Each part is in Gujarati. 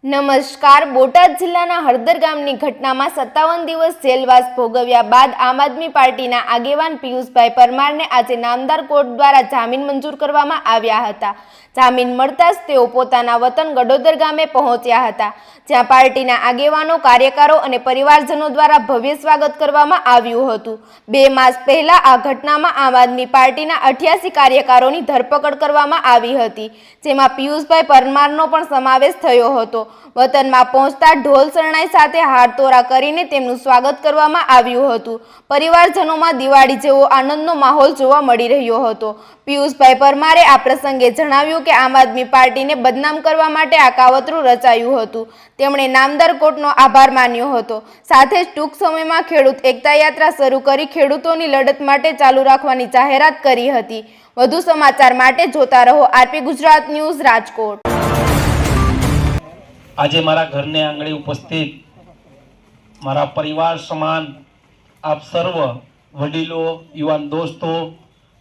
નમસ્કાર. બોટાદ જિલ્લાના હળદર ગામની ઘટનામાં 57 દિવસ જેલવાસ ભોગવ્યા બાદ આમ આદમી પાર્ટીના આગેવાન પિયુષભાઈ પરમારને આજે નામદાર કોર્ટ દ્વારા જામીન મંજૂર કરવામાં આવ્યા હતા. જામીન મળતા જ તેઓ પોતાના વતન ગડોદર ગામે પહોંચ્યા હતા, જ્યાં પાર્ટીના આગેવાનો, કાર્યકરો અને પરિવારજનો દ્વારા ભવ્ય સ્વાગત કરવામાં આવ્યું હતું. 2 માસ પહેલા આ ઘટનામાં આમ આદમી પાર્ટીના 88 કાર્યકરોની ધરપકડ કરવામાં આવી હતી, જેમાં પિયુષભાઈ પરમારનો પણ સમાવેશ થયો હતો. વતનમાં પહોંચતા ઢોલ શરણાઈ સાથે હારતોરા કરીને તેમનું સ્વાગત કરવામાં આવ્યું હતું. પરિવારજનોમાં દિવાળી જેવો આનંદનો માહોલ જોવા મળી રહ્યો હતો. પિયુષભાઈ પરમારે આ પ્રસંગે જણાવ્યું કે આમ આદમી પાર્ટીને બદનામ કરવા માટે આ કાવતરું રચાયું હતું. તેમણે નામદાર કોર્ટનો આભાર માન્યો હતો. સાથે જ ટૂંક સમયમાં ખેડૂત એકતા યાત્રા શરૂ કરી ખેડૂતોની લડત માટે ચાલુ રાખવાની જાહેરાત કરી હતી. વધુ સમાચાર માટે જોતા રહો આરપી ગુજરાત ન્યૂઝ, રાજકોટ. આજે મારા ઘરને આંગણે ઉપસ્થિત મારા પરિવાર સમાન આપ સર્વ વડીલો, યુવાન દોસ્તો,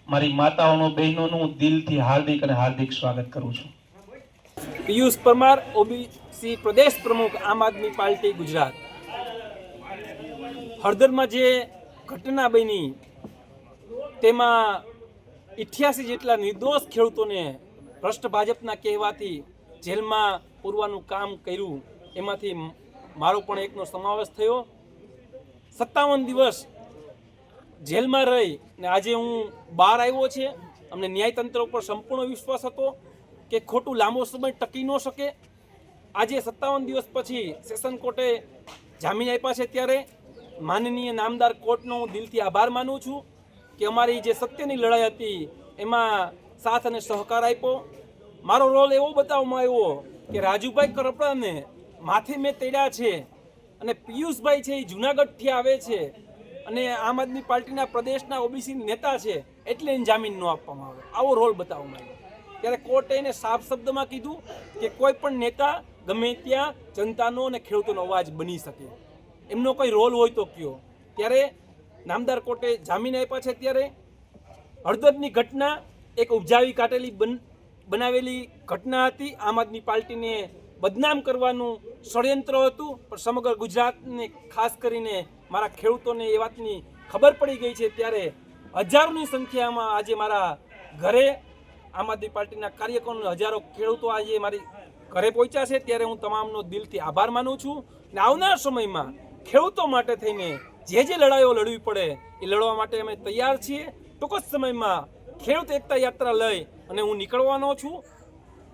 મારી માતાઓનો, બહેનોનું દિલથી હાર્દિક અને હાર્દિક સ્વાગત કરું છું. પિયુષ પરમાર, ઓબીસી પ્રદેશ પ્રમુખ, આમ આદમી પાર્ટી ગુજરાત. હળદરમાં જે ઘટના બની તેમાં 88 જેટલા નિર્દોષ ખેડૂતોને ભ્રષ્ટ ભાજપના કહેવાથી જેલમાં પૂરવાનું કામ કર્યું. એમાંથી મારો પણ એકનો સમાવેશ થયો. 57 દિવસ જેલમાં રહી ને આજે હું બહાર આવ્યો છે. અમને ન્યાયતંત્ર ઉપર સંપૂર્ણ વિશ્વાસ હતો કે ખોટું લાંબો સમય ટકી ન શકે. આજે 57 દિવસ પછી સેશન કોર્ટે જામીન આપ્યા છે, ત્યારે માનનીય નામદાર કોર્ટનો હું દિલથી આભાર માનું છું કે અમારી જે સત્યની લડાઈ હતી એમાં સાથ અને સહકાર આપ્યો. મારો રોલ એવો બતાવવામાં આવ્યો કે રાજુભાઈ કરપડાને માથે મેં તેડ્યા છે અને પિયુષભાઈ છે એ જુનાગઢથી આવે છે અને આમ આદમી પાર્ટીના પ્રદેશના ઓબીસી નેતા છે, એટલે એને જામીન ન આપવામાં આવે. આવો રોલ બતાવવામાં આવ્યો. ત્યારે કોર્ટે એને સાફ શબ્દમાં કીધું કે કોઈ પણ નેતા ગમે ત્યાં જનતાનો અને ખેડૂતોનો અવાજ બની શકે, એમનો કોઈ રોલ હોય તો કયો. ત્યારે નામદાર કોર્ટે જામીન આપ્યા છે. ત્યારે હળદરની ઘટના એક ઉપજાવી કાઢેલી બનાવેલી ઘટના હતી. આમ આદમી પાર્ટીને બદનામ કરવાનું ષડયંત્ર હતું, પણ સમગ્ર ગુજરાતને ખાસ કરીને મારા ખેડૂતોને એ વાતની ખબર પડી ગઈ છે. ત્યારે હજારોની સંખ્યામાં આજે મારા ઘરે આમ આદમી પાર્ટીના કાર્યકરો, હજારો ખેડૂતો આજે મારી ઘરે પહોંચ્યા છે. ત્યારે હું તમામનો દિલથી આભાર માનું છું. અને આવનાર સમયમાં ખેડૂતો માટે થઈને જે લડાઈઓ લડવી પડે એ લડવા માટે અમે તૈયાર છીએ. ટૂંક જ સમયમાં ખેડૂત એકતા યાત્રા લઈ અને હું નીકળવાનો છું.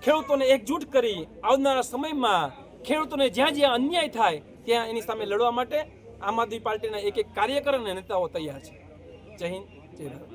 ખેડૂતોને એકજૂટ કરી આવનારા સમયમાં ખેડૂતોને જ્યાં જ્યાં અન્યાય થાય ત્યાં એની સામે લડવા માટે આમ આદમી પાર્ટીના એક કાર્યકર અને નેતાઓ તૈયાર છે. જય હિન્દ, જય ભારત.